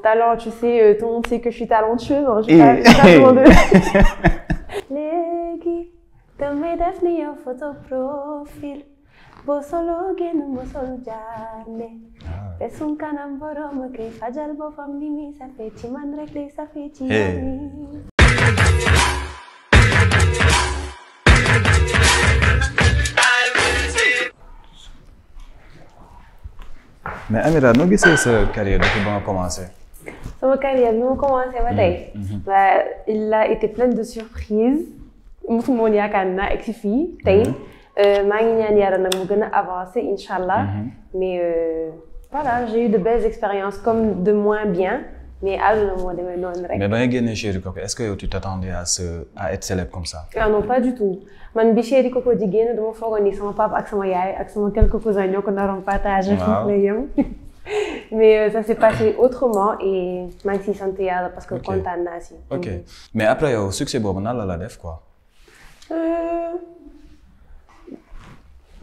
talent, tu sais, tout le monde sait que je suis talentueuse. Hein, je suis pas tout le monde. Legi, damay def ni yow photo profil. Bo solo génn mo sol jaarne. Pesum kanam borom kay fajal boppam ni mi safee ci man rek lay safee ci yow. Mais Amira, noo gisee sa carrière depuis ba nga commencé? Sama carrière bi ma commencé ba tey. Il a été plein de surprises. Mosuma woon yaakaar naa egg si fii tey. maa ngi ñaan yàlla nag mu gën a avancer incha allah. Mais voilà, j'ai eu de belles expériences comme de moins bien. Mais àdduna moo demee noonu rek. Mais ba nga génnee Chéri Coco, est-ce que yow tu t'attendais à être célèbre comme ça? Ah non, pas du tout. Man bi Chéri Coco di génn dama foogoon ni sama papa ak sama yaay ak sama quelques cousins ñoo ko naroon partager. Waaw lay yem. Mais ça s'est passé autrement et maa ngi siy sant yàlla parce que kontaan naa si. Ok mais après yow succès boobu nan la def quoi?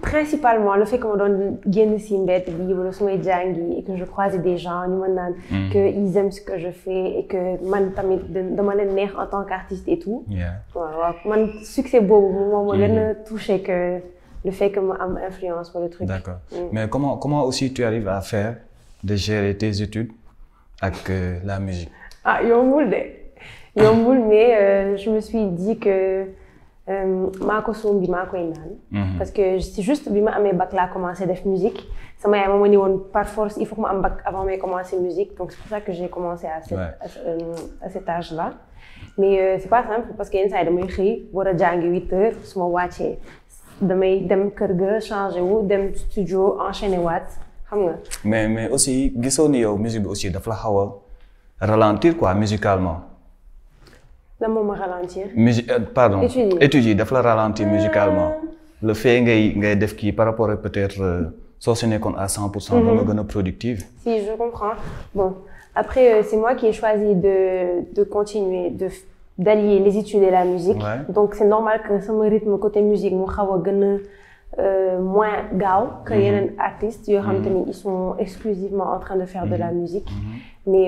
Principalement le fait que ma doon génn si mbedd bi wala su may jàngi et que je croisais des gens ñu mën naan que ils aiment ce que je fais et que man tamit dama leen neex en tant qu'artiste et tout. waaw man succès boobu moom ma gën a touché que le fait que ma am influence pour le truc. D'accord. Mais comment aussi tu arrives à faire de gérer tes études avec la musique? Ah yombul mais je me suis dit que maa ko sombi maa koy naan. Parce que c'est juste bi ma amee bac laa commencé def musique sama yaay ma ni woon par force il faut que ma am bac avant may commencer musique donc c'est pour ça que j'ai commencé à cet âge-là. Mais c'est pas simple parce que yenn saa yi damay xëy war a jàngi 8 heures su ma wàccee damay dem kër ga changer wu dem studio enchaîner waat xam nga. mais aussi gisoo ni yow musique bi aussi daf la xaw a ralentir quoi musicalement. lan moo ma ralentir. Pardon études yi daf la ralentir musicalement. Le fait ngay def kii par rapport à peut-être soo se nekkoon à 100% ba nga gën a productive. Si je comprends. Bon après c'est moi qui ai choisi de continuer d'allier les études et la musique. Donc c'est normal que sama rythme côté musique mu xaw a gën a moins gaaw que yeneen artistes yoo xam te ni ils sont exclusivement en train de faire de la musique. Mais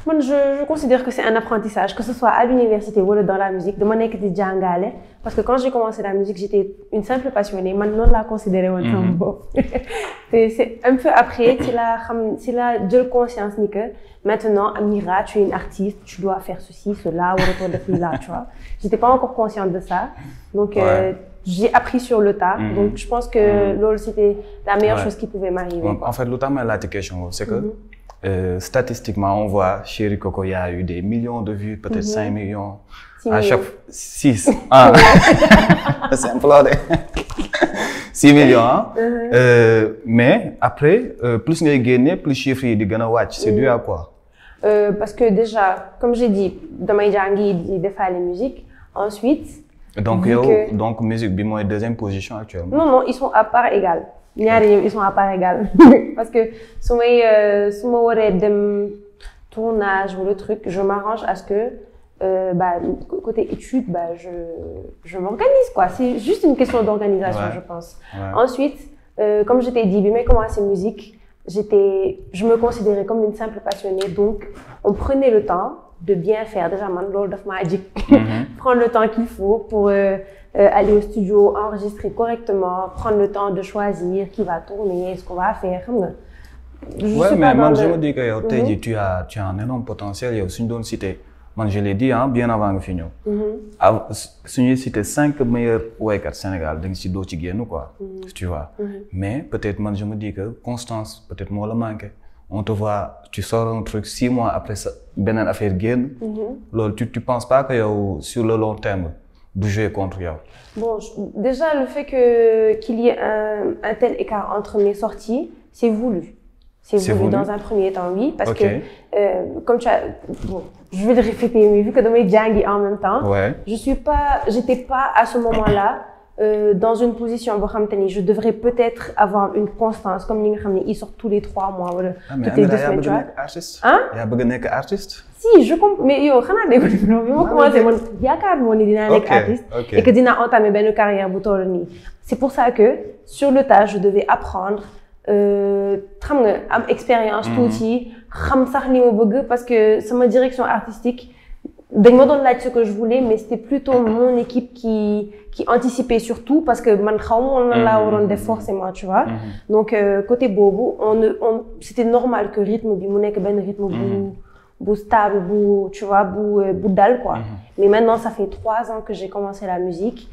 man je considère que c'est un apprentissage que ce soit à l'université ou dans la musique dama nekk di jàngale parce que quand j'ai commencé la musique j'étais une simple passionnée man noonu laa considéré woon sama bopp. C'est un peu après ci la jël conscience ni que maintenant Amira tu es une artiste tu dois faire ceci cela waratoo def lii là tu vois. J'étais pas encore consciente de ça donc j'ai appris sur le tas. Donc je pense que loolu c'était la meilleure chose qui pouvait m'arriver. En fait lu tax ma laajte question c'est que statistiquement on voit Chéri Coco il y a eu des millions de vues peut-être 5 millions. 6 à millions. chaque 6 c'est implodé 6 millions mais après plus ngay génne plus chiffres yi di gën a wàcc c'est dû à quoi? Parce que déjà comme j'ai dit damay jàngi di defaale musique ensuite. Donc musique bi mooy deuxième position actuellement. Non ils sont à part égale. ñaari ñoom ils sont à part égale parce que su ma waree dem tournage ou le truc je m'arrange à ce que côté études je m'organise quoi c'est juste une question d'organisation je pense. Ensuite comme je t'ai dit bi may commencé musique je me considérais comme une simple passionnée donc on prenait le temps de bien faire déjà man loolu daf maa jig prendre le temps qu'il faut pour aller au studio enregistrer correctement prendre le temps de choisir qui va tourner ce qu'on va faire xam nga. mais man je me dis que yow tey jii tu as un énorme potentiel yow suñu doon citer man je l'ai dit bien avant nga fi ñëw. suñuy citer 5 meilleurs woykat Sénégal da nga ci doo ci génn quoi. Tu vois. Mais peut-être man je me dis que constance peut-être moo la manqué. On te voit tu sors un truc 6 mois après ça beneen affaire génn. Loolu tu penses pas que yow sur le long terme du jouer contre yow? Bon déjà le fait qu'il y ait un tel écart entre mes sorties c'est voulu. C'est voulu dans un premier temps oui parce que comme tu as bon je vais le répéter mais vu que damay jàngi en même temps. J'étais pas à ce moment-là. Dans une position boo xamante ni je devrais peut-être avoir une constance comme ni nga xam ne ils sortent tous les 3 mois wala toutes les 2 semaines tu vois. yaa bëgg nekk artiste. Si je comprends mais yow xanaa dégg nga bi ma commencé man yaakaar moo ni dinaa nekk artiste. Et que dinaa entamer benn carrière bu toll nii. C'est pour ça que sur le tas je devais apprendre xam nga am expérience tuuti xam sax li ma bëgg parce que sama direction artistique dañ ma doon laaj ce que je voulais mais c'était plutôt mon équipe qui anticipait surtout parce que man xaw ma woon lan laa waroon def forcément tu vois donc côté boobu on c'était normal que rythme bi mu nekk benn rythme bu stable bu tu vois bu dal quoi mais maintenant ça fait 3 ans que j'ai commencé la musique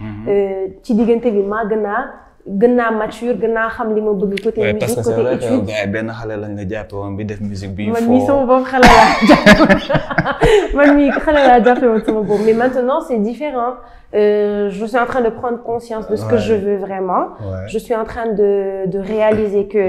ci diggante bi maa gën naa mature gën naa xam li ma bëgg côté musique côté étude gars yi benn xale lañ la jàppe woon bi def musique bi man mii sama bopp xale laa jàppe man mii xale laa jàppe woon sama bopp mais maintenant c'est différent je suis en train de prendre conscience de ce que je veux vraiment je suis en train de réaliser que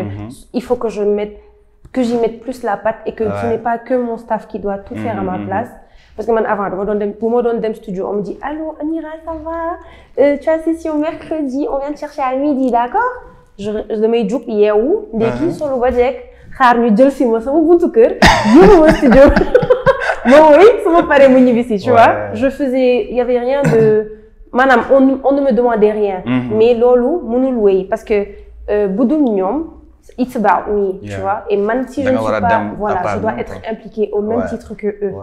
il faut que j'y mette plus la patte et que ce n'est pas que mon staff qui doit tout faire à ma place parce que man avant bu ma doon dem studio on me dit allô Amira ça va tu as session mercredi on vient te chercher à midi d'accord damay jug yeewu ndekki solo ba jekk xaar ñu jël si ma sama buntu kër yóbbu ma studio moom oui sama pare mu ñibbi si tu vois il y avait rien de maanaam on ne me demandait rien mais loolu mënul wéy parce que bu dul ñoom it's about me tu vois et man si je ne suis pas voilà je dois être impliquée au même titre que eux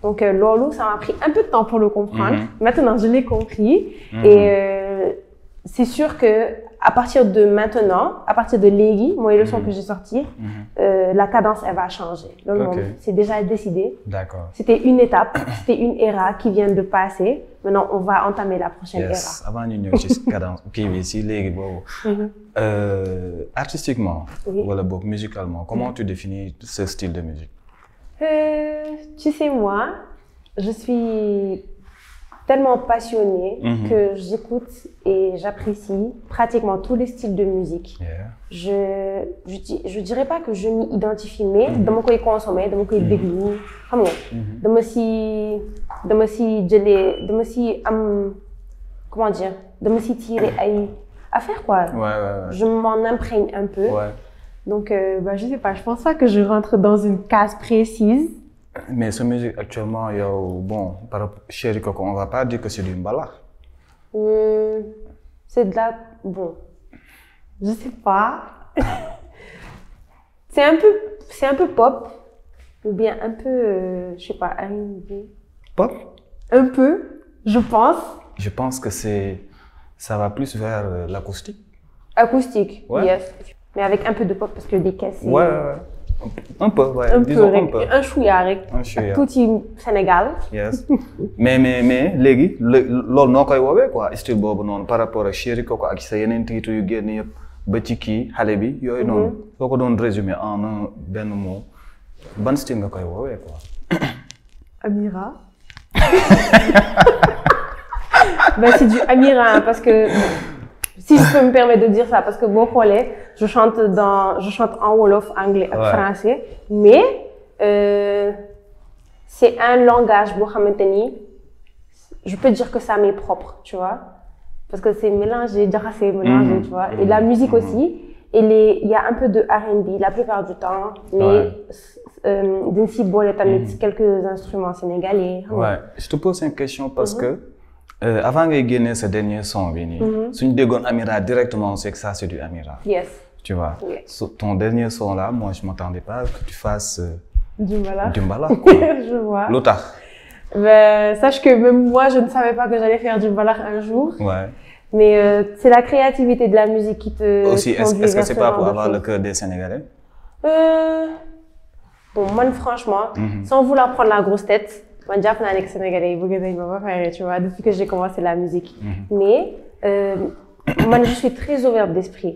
donc loolu ça m'a pris un peu de temps pour le comprendre maintenant je l'ai compris et c'est sûr que à partir de maintenant à partir de léegi mooy leçon que j'ai sortie la cadence elle va changer loolu moom c'est déjà décidé d'accord c'était une étape c'était une ère qui vient de passer maintenant on va entamer la prochaine ère avant ñu ñëw ci cadence kii bi si léegi boobu artistiquement wala boog musicalement comment tu définis ce style de musique tu sais moi je suis tellement passionnée que j'écoute et j'apprécie pratiquement tous les styles de musique. Je dirais pas que je m'y identifie mais dama koy consommer dama koy déglu xam nga dama si am comment dire dama si tirer ay affaires quoi. Je m'en imprègne un peu. Donc je sais pas je pense pas que je rentre dans une case précise. Mais sa musique actuellement yow bon par rapport Chéri Coco on va pas dire que c'est du mbalax. C'est de la bon je sais pas c'est un peu pop ou bien un peu je sais pas R&B. Pop? Un peu je pense. Je pense que ça va plus vers l'acoustique. Acoustique yes mais avec un peu de pop parce que des caisses. Un peu disons un peu un chouïa rek tuuti Sénégal yes mais léegi loolu noo koy woowee quoi style boobu noonu par rapport ak Chéri Coco ak sa yeneen titre yu génn yëpp ba ci kii xale bi yooyu noonu soo ko doon résumer en un benn mot ban style nga koy woowee quoi Amira c'est du Amira parce que si je peux me permettre de dire ça parce que boo xoolee je chante en wolof anglais ak français mais c'est un langage boo xamante ni je peux dire que ça m'est propre tu vois parce que c'est mélangé jaxasé mélangé tu vois et la musique aussi il y a un peu de R&B la plupart du temps mais dañ si boole tamit quelques instruments sénégalais. Je te pose une question parce que avant ngay génne ce dernier son bi nii suñu déggoon Amira directement on sait que ça c'est du Amira. Yes. Tu vois ton dernier son là moi je m'attendais pas que tu fasses du mbalax quoi. Je vois. Lu tax. Sache que même moi je ne savais pas que j'allais faire du mbalax un jour. Mais c'est la créativité de la musique qui te aussi est-ce que c'est pas pour avoir le cœur des Sénégalais? Bon man franchement sans vouloir prendre la grosse tête man jàpp naa nekk Sénégalais yi bëgg nañ ma ba pare tu vois depuis que j'ai commencé la musique mais man je suis très ouverte d'esprit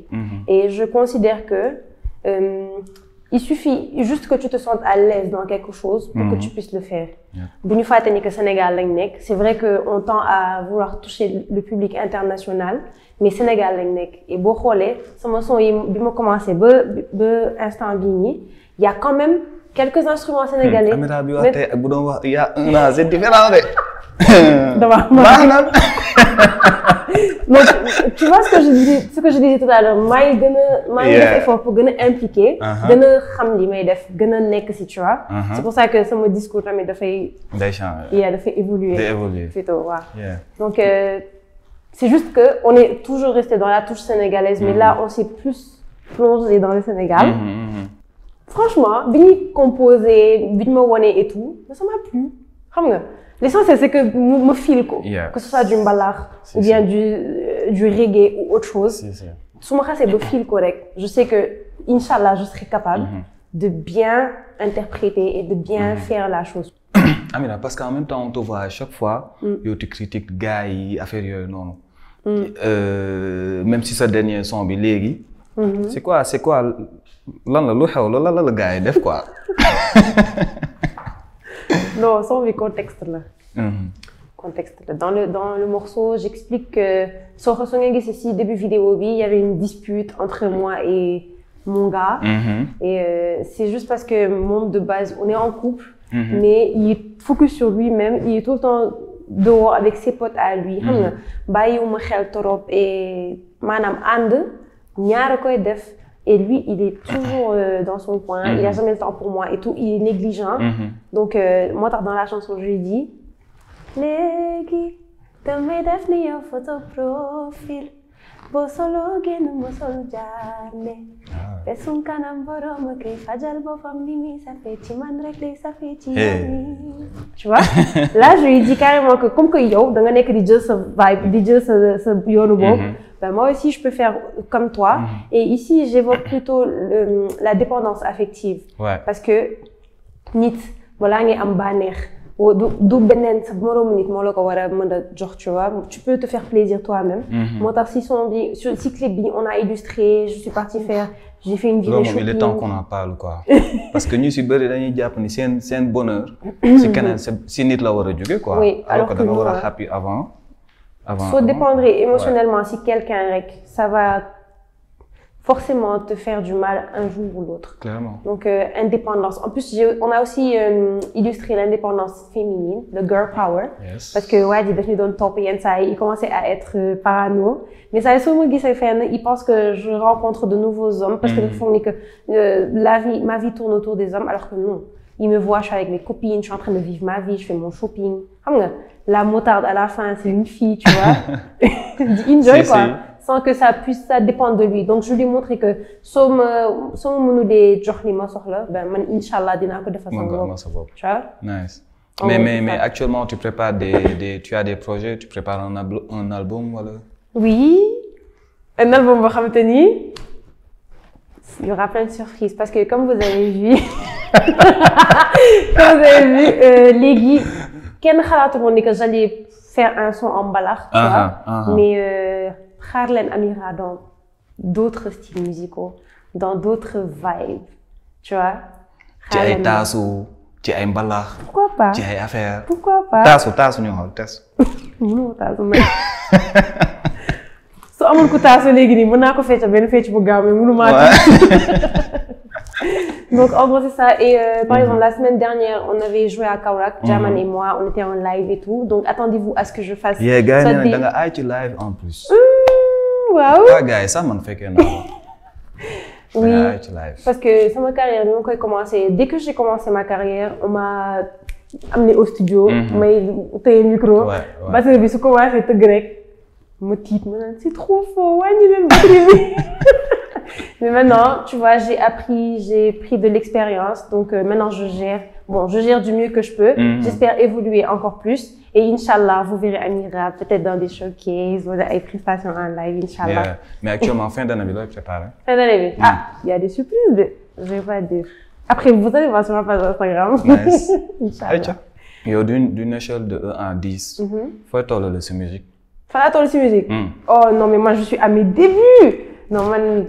et je considère que il suffit juste que tu te sentes à l'aise dans quelque chose pour que tu puisses le faire bu ñu fàtte ni que Sénégal lañ nekk c'est vrai que on tend à vouloir toucher le public international mais Sénégal lañ nekk et boo xoolee sama son yi bi ma commencé ba instant bii nii il y a quand même quelques instruments sénégalais. Amira bi wax tey ak bu doon wax il y a un an c'est différent de. baax na. Donc tu vois ce que je disais tout à l'heure maa ngi def effort pour gën a impliquer. gën a xam li may def gën a nekk si tu vois. C'est pour ça que sama discours tamit dafay. day changer. dafay évoluer. day évoluer plutôt waaw. Donc c'est juste que on est toujours resté dans la touche sénégalaise mais là on s'est plus plongé dans le Sénégal. Franchement, bi composé, bi me wone et tout, mais ça m'a plu. L'essentiel c'est que me file quoi. Que ce soit du mbalax ou bien du reggae ou autre chose. Si je suis de fil correct, je sais que Inch'Allah je serai capable de bien interpréter et de bien faire la chose. Amina, parce qu'en même temps on te voit à chaque fois, tu critiques les gars et affaires non. Même si ce dernier son bi légui. C'est quoi lan la lu xew la gars yi def quoi. Non, son bi contexte là. Contexte là. Dans le morceau, j'explique que sur ici début vidéo il y avait une dispute entre moi et mon gars. Et c'est juste parce que moi de base on est en couple, mais il est focus sur lui-même, il est tout le temps dehors avec ses potes à lui. Xam nga bàyyiwuma xel torop et manam and ñaara koy def. Et lui, il est toujours dans son coin, il n'a jamais le temps pour moi et tout, il est négligent. Donc, moi, dans la chanson, je lui dis Légui, damay def ni yow photo profil, bo solo génn mo sol jaarne. Pesum kanam borom kay fajal bopam ni mi sa fait ci man rek lay sa fait ci tu vois? Là, je lui dis carrément que comme que yow da nga nek di jël sa vibe, di jël sa yoonu bob. Ben moi aussi je peux faire comme toi et ici j'évoque plutôt la dépendance affective parce que nit wala nga am banex du benen sa morom nit mo la ko wara mëna jox tu vois tu peux te faire plaisir toi-même motax si son bi si clip bi on a illustré je suis partie faire j'ai fait une vidéo shopping. Il est temps qu'on en parle quoi parce que ñu ci bëri dañuy japp ni sen bonheur ci keneen si nit la wara joggé quoi alors que da nga wara happy avant. Faut dépendre émotionnellement si quelqu'un ça va forcément te faire du mal un jour ou l'autre. Clairement. Donc indépendance. En plus on a aussi illustré l'indépendance féminine, le girl power. Yes. Parce que ouais, il donne top et ça, il commençait à être parano. Mais ça souvent il pense que je rencontre de nouveaux hommes parce que ma vie tourne autour des hommes alors que non. Il me voit, je suis avec mes copines, je suis en train de vivre ma vie, je fais mon shopping. La motarde à la fin, c'est une fille, tu vois. Enjoy quoi. Sans que ça dépende de lui. Donc je lui montrer que si nous des journaux ben man Inch'Allah dina ko defal sama bopp. Tu vois? Nice. Mais actuellement tu prépares tu as des projets, tu prépares un album voilà? Oui. Un album boo xamante ni il y aura plein de surprises parce que comme vous avez vu léegi kenn xalaatu woon ni que j'allais faire un son en mbalax tu vois mais xaar leen Amira dans d'autres styles musicaux dans d'autres vibes tu vois ci ay taasu ci ay mbalax pourquoi pas ci ay affaire pourquoi pas taasu ñu xool taasu mënoo taasu mais su amul ku taasu léegi nii mën naa ko fecc benn fecc bu gaaw mais mënumaa donc en gros c'est ça et par exemple la semaine dernière on avait joué à Kaolack Jaman et moi on était en live et tout donc attendez-vous à ce que je fasse gars yi da nga ay ci live en plus waaw gars yi sax man fekkee na oui parce que sama carrière bi ma koy commencé dès que j'ai commencé ma carrière on m'a amené au studio may téye micro batteur bi su commencé tëgg rek ma tiit ma naan c'est trop fort wàññi leen batterie bi mais maintenant tu vois j'ai pris de l'expérience donc maintenant je gère du mieux que je peux j'espère évoluer encore plus et Inch'Allah vous verrez Amira peut-être dans des showcases ou des prestations en live Inch'Allah mais actuellement fin d'année bi looy préparé fin d'année bi il y a des surprises je vais pas dire après vous allez voir sur ma page Instagram nice Inch'Allah yow d'une échelle de 1 à 10 fooy tollale ci musique fa laa toll ci musique oh non mais moi je suis à mes débuts non man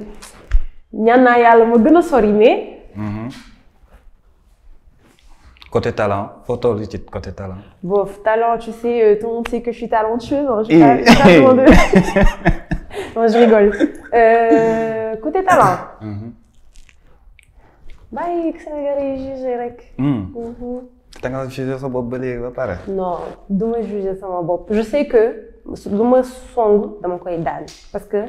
ñaan naa yàlla ma gën a sori mais côté talent faut toll ci côté talent bof talent tu sais tout le monde sait que je suis talentueuse non je suis pas non je rigole côté talent bàyyi Sénégalais yi jugé rek da nga jugé sa bopp ba léegi ba pare non du ma jugé sama bopp je sais que lu ma song dama koy daan parce que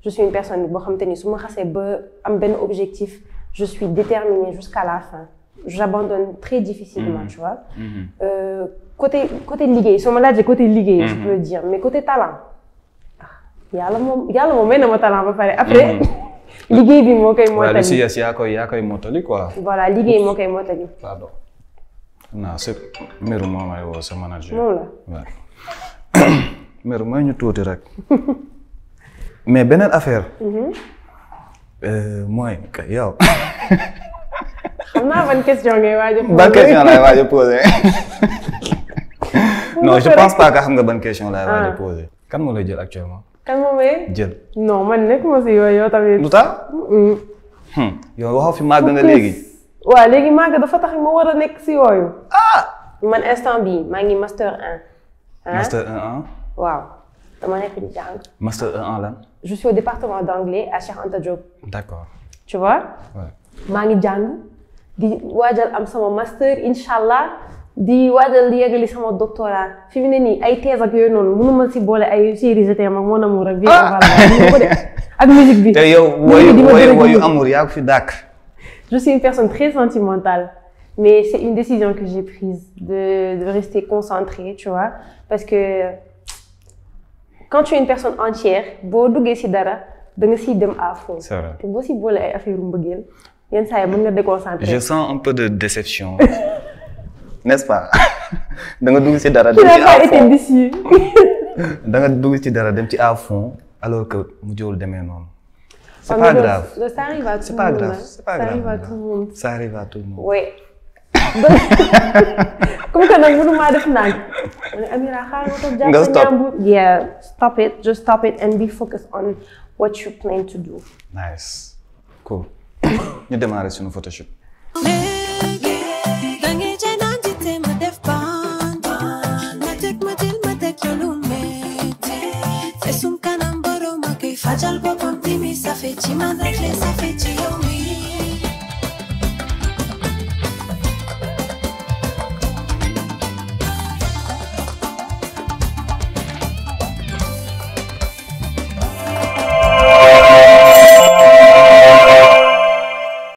je suis une personne boo xamante ni su ma xasee ba am benn objectif je suis déterminée jusqu'à la fin j'abandonne très difficilement tu vois côté liggéey soo ma laajee côté liggéey je peux dire mais côté talent yàlla moom may na ma talent ba pare après liggéey bi moo koy mottali. waaw li si yes yaa koy mottali quoi. voilà liggéey moo koy mottali. pardon. non c'est Meru moo may woo sa manager. moom la waaw. Meru may ñu tuuti rek. mais beneen affaire. mooy que yow. xam naa ban question ngay waaj a poser. ban question laay waaj a poser. non je pense pas que xam nga ban question laay waaj a poser. kan moo lay jël actuellement. kan moo may jël. non man nekkuma si yooyu yow tamit. lu tax. yow waxoo fi màgg nga léegi. waaw léegi màgg dafa tax ma war a nekk si yooyu. man instant bii maa ngi master 1. master 1. waaw dama nekk di jàng. master 1 lan. je suis au département d'anglais à Cheikh Anta Diop. d'accord. tu vois. Ouais. maa ngi jàng di waajal am sama master inshallah di waajal yeggali sama doctorat fi mu ne nii ay thèse ak yooyu noonu mënuma si boole ay série je t'aime ak mon amour ak vie ak musique bi. te yow woyu amour yaa ko fi dàkk. je suis une personne très sentimentale mais c'est une décision que j'ai prise de rester concentrée tu vois parce que quand tu es une personne entière boo duggee si dara da nga siy dem à fond. c'est vrai te boo si boole ay affaire mbëggeel yenn saa yi mën nga déconcentrer. je sens un peu de déception. n'est-ce pas. da nga dugg ci dara dem ci à fond été déçu. da nga dugg ci dara dem ci à fond alors que mu jëwul demee noonu. c'est Oh, pas grave. Ça arrive à tout C'est le pas monde. grave. Hein. C'est pas Ça grave. arrive à tout le monde. Ça arrive à tout le monde. Oui. Donc, comme que nag mënuma def nag. Amira xaaral ma toog jàpp sa ñaambur. Yeah, stop it. Just stop it and be focused on what you plan to do. Nice. Cool. ñu démarrer suñu photoshoot. Fajal bopam timi sa fe ci man rek